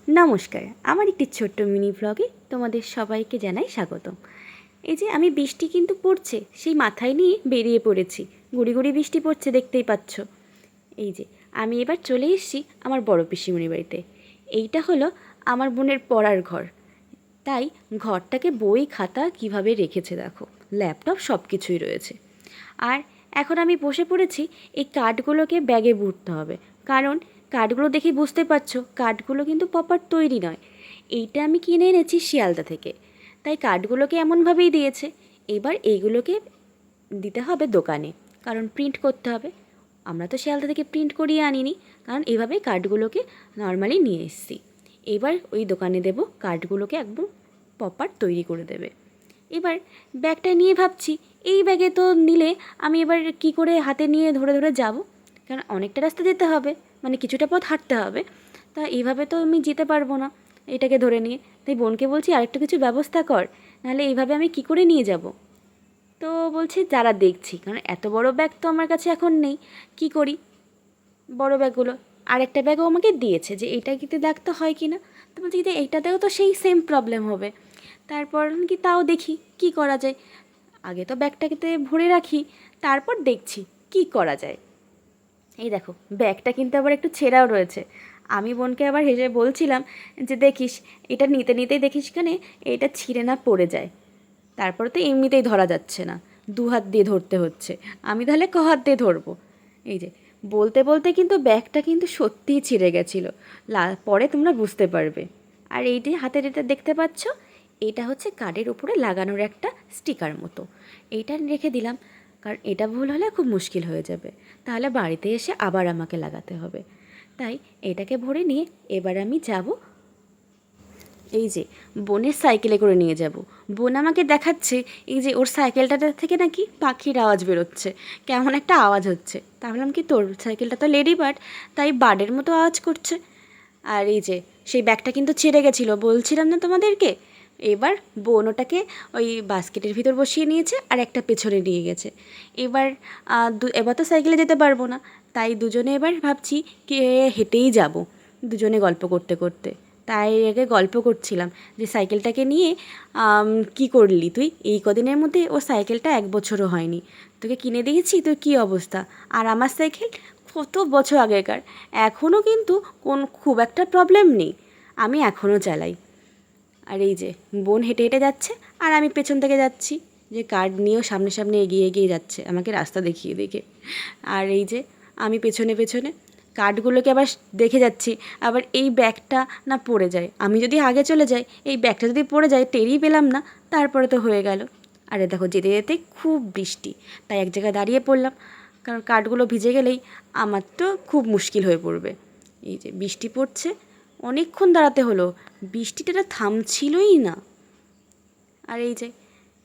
নমস্কার, আমার একটি ছোট্ট মিনি ব্লগে তোমাদের সবাইকে জানাই স্বাগতম। এই যে আমি বৃষ্টি কিন্তু পড়ছে, সেই মাথায় নিয়ে বেরিয়ে পড়েছি। গুড়ি গুড়ি বৃষ্টি পড়ছে, দেখতেই পাচ্ছ। এই যে আমি এবার চলে এসেছি আমার বড় পিসিমণির বাড়িতে। এইটা হলো আমার বোনের পড়ার ঘর। তাই ঘরটাকে বই খাতা কিভাবে রেখেছে দেখো, ল্যাপটপ সব কিছুই রয়েছে। আর এখন আমি বসে পড়েছি, এই কাঠগুলোকে ব্যাগে ভরতে হবে। কারণ কাঠগুলো দেখে বুঝতে পারছো, কাঠগুলো কিন্তু প্রপার তৈরি নয়। এইটা আমি কিনে এনেছি শিয়ালদা থেকে, তাই কাঠগুলোকে এমনভাবেই দিয়েছে। এবার এইগুলোকে দিতে হবে দোকানে, কারণ প্রিন্ট করতে হবে। আমরা তো শিয়ালদা থেকে প্রিন্ট করিয়ে আনিনি, কারণ এইভাবেই কাঠগুলোকে নর্মালি নিয়ে এসেছি। এবার ওই দোকানে দেবো, কাঠগুলোকে একদম প্রপার তৈরি করে দেবে। এবার ব্যাগটা নিয়ে ভাবছি, এই ব্যাগে তো নিলে আমি এবার কি করে হাতে নিয়ে ধরে ধরে যাব, কারণ অনেকটা রাস্তা যেতে হবে, মানে কিছুটা পথ হাঁটতে হবে। তা এইভাবে তো আমি যেতে পারবো না এটাকে ধরে নিয়ে। তাই বোনকে বলছি আরেকটু কিছু ব্যবস্থা কর, নাহলে এইভাবে আমি কি করে নিয়ে যাব। তো বলছি যারা দেখছি, কারণ এত বড় ব্যাগ তো আমার কাছে এখন নেই, কি করি বড় ব্যাগগুলো। আরেকটা ব্যাগও আমাকে দিয়েছে যে এইটা কিতে দেখতে হয় কি না। তো বলছি যে এইটাতেও তো সেই সেম প্রবলেম হবে। তারপর কি তাও দেখি কি করা যায়, আগে তো ব্যাগটাকে ভরে রাখি, তারপর দেখছি কি করা যায়। এই দেখো ব্যাগটা কিন্তু আবার একটু ছেঁড়াও রয়েছে। আমি বোনকে আবার হেসে বলছিলাম যে দেখিস, এটা নিতে নিতেই দেখিস কানে এটা ছিঁড়ে না পড়ে যায়। তারপরে তো এমনিতেই ধরা যাচ্ছে না, দু হাত দিয়ে ধরতে হচ্ছে। আমি তাহলে ক হাত দিয়ে ধরবো। এই যে বলতে বলতে কিন্তু ব্যাগটা কিন্তু সত্যিই ছিঁড়ে গেছিলো, পরে তোমরা বুঝতে পারবে। আর এই যে হাতের এটা দেখতে পাচ্ছ, এটা হচ্ছে কার্ডের উপরে লাগানোর একটা স্টিকার মতো। এইটা রেখে দিলাম, কারণ এটা ভুল হলে খুব মুশকিল হয়ে যাবে, তাহলে বাড়িতে এসে আবার আমাকে লাগাতে হবে। তাই এটাকে ভরে নিয়ে এবার আমি যাব, এই যে বোনের সাইকেলে করে নিয়ে যাব। বোন আমাকে দেখাচ্ছে এই যে ওর সাইকেলটা থেকে নাকি পাখির আওয়াজ বেরোচ্ছে, কেমন একটা আওয়াজ হচ্ছে। তা ভাবলাম কি তোর সাইকেলটা তো লেডি বার্ড, তাই বার্ডের মতো আওয়াজ করছে। আর এই যে সেই ব্যাগটা কিন্তু ছেড়ে গেছিলো, বলছিলাম না তোমাদেরকে। এবার বোন ওটাকে ওই বাস্কেটের ভিতর বসিয়ে নিয়েছে আর একটা পেছনে নিয়ে গেছে। এবার এবার তো সাইকেলে যেতে পারবো না, তাই দুজনে এবার ভাবছি কে হেঁটেই যাব, দুজনে গল্প করতে করতে। তাই আগে গল্প করছিলাম যে সাইকেলটাকে নিয়ে কি করলি তুই, এই কদিনের মধ্যে ও সাইকেলটা 1 বছরও হয়নি, তোকে কিনে দিয়েছি, তোর কী অবস্থা। আর আমার সাইকেল কত বছর আগেকার, এখনও কিন্তু খুব একটা প্রবলেম নেই, আমি এখনও চালাই। আর এই যে বোন হেঁটে হেঁটে যাচ্ছে আর আমি পেছন থেকে যাচ্ছি, যে কার্ড নিয়েও সামনে সামনে এগিয়ে এগিয়ে যাচ্ছে আমাকে রাস্তা দেখিয়ে দেখে। আর এই যে আমি পেছনে পেছনে কার্ডগুলোকে আবার দেখে যাচ্ছি, আবার এই ব্যাগটা না পড়ে যায়। আমি যদি আগে চলে যাই, এই ব্যাগটা যদি পড়ে যায়, টেরই পেলাম না, তারপরে তো হয়ে গেল। আরে দেখো যেতে যেতে খুব বৃষ্টি, তাই এক জায়গায় দাঁড়িয়ে পড়লাম, কারণ কার্ডগুলো ভিজে গেলেই আমার তো খুব মুশকিল হয়ে পড়বে। এই যে বৃষ্টি পড়ছে, অনেকক্ষণ দাঁড়াতে হলো, বৃষ্টিটা থামছিলই না। আর এই যে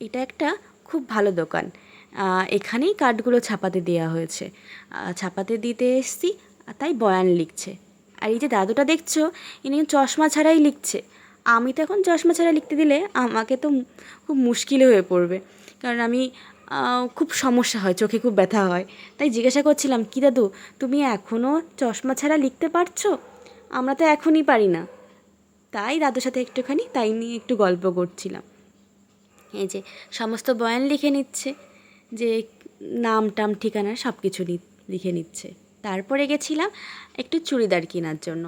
এটা একটা খুব ভালো দোকান, এখানেই কার্ডগুলো ছাপাতে দেওয়া হয়েছে। ছাপাতে দিতে এসছি, তাই বয়ান লিখছে। আর এই যে দাদুটা দেখছো, ইনি চশমা ছাড়াই লিখছে। আমি তো এখন চশমা ছাড়া লিখতে দিলে আমাকে তো খুব মুশকিল হয়ে পড়বে, কারণ আমি খুব সমস্যা হয়, চোখে খুব ব্যথা হয়। তাই জিজ্ঞাসা করছিলাম, কি দাদু তুমি এখনও চশমা ছাড়া লিখতে পারছো, আমরা তো এখনই পারি না। তাই দাদুর সাথে একটুখানি তাই নিয়ে একটু গল্প করছিলাম। এই যে সমস্ত বয়ান লিখে নিচ্ছে, যে নাম টাম ঠিকানা সব কিছু লিখে নিচ্ছে। তারপরে গেছিলাম একটু চুড়িদার কেনার জন্য,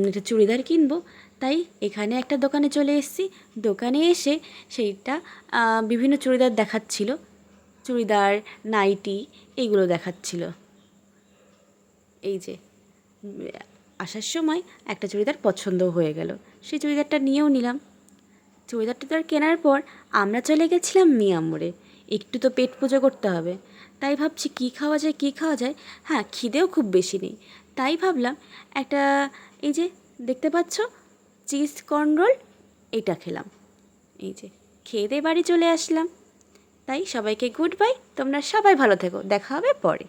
একটা চুড়িদার কিনবো, তাই এখানে একটা দোকানে চলে এসেছি। দোকানে এসে সেইটা বিভিন্ন চুড়িদার দেখাচ্ছিল, চুড়িদার নাইটি এইগুলো দেখাচ্ছিল। এই যে আসার সময় একটা চুড়িদার পছন্দ হয়ে গেল, সেই চুড়িদারটা নিয়েও নিলাম। চুড়িদারটা কেনার পর আমরা চলে গেছিলাম মিয়া মোড়ে, একটু তো পেট পুজো করতে হবে। তাই ভাবছি কী খাওয়া যায় কী খাওয়া যায়, হ্যাঁ খিদেও খুব বেশি নেই। তাই ভাবলাম একটা, এই যে দেখতে পাচ্ছ চিজ কর্ন রোল, এটা খেলাম। এই যে খেয়ে দিয়ে বাড়ি চলে আসলাম। তাই সবাইকে গুড বাই, তোমরা সবাই ভালো থেকো, দেখা হবে পরে।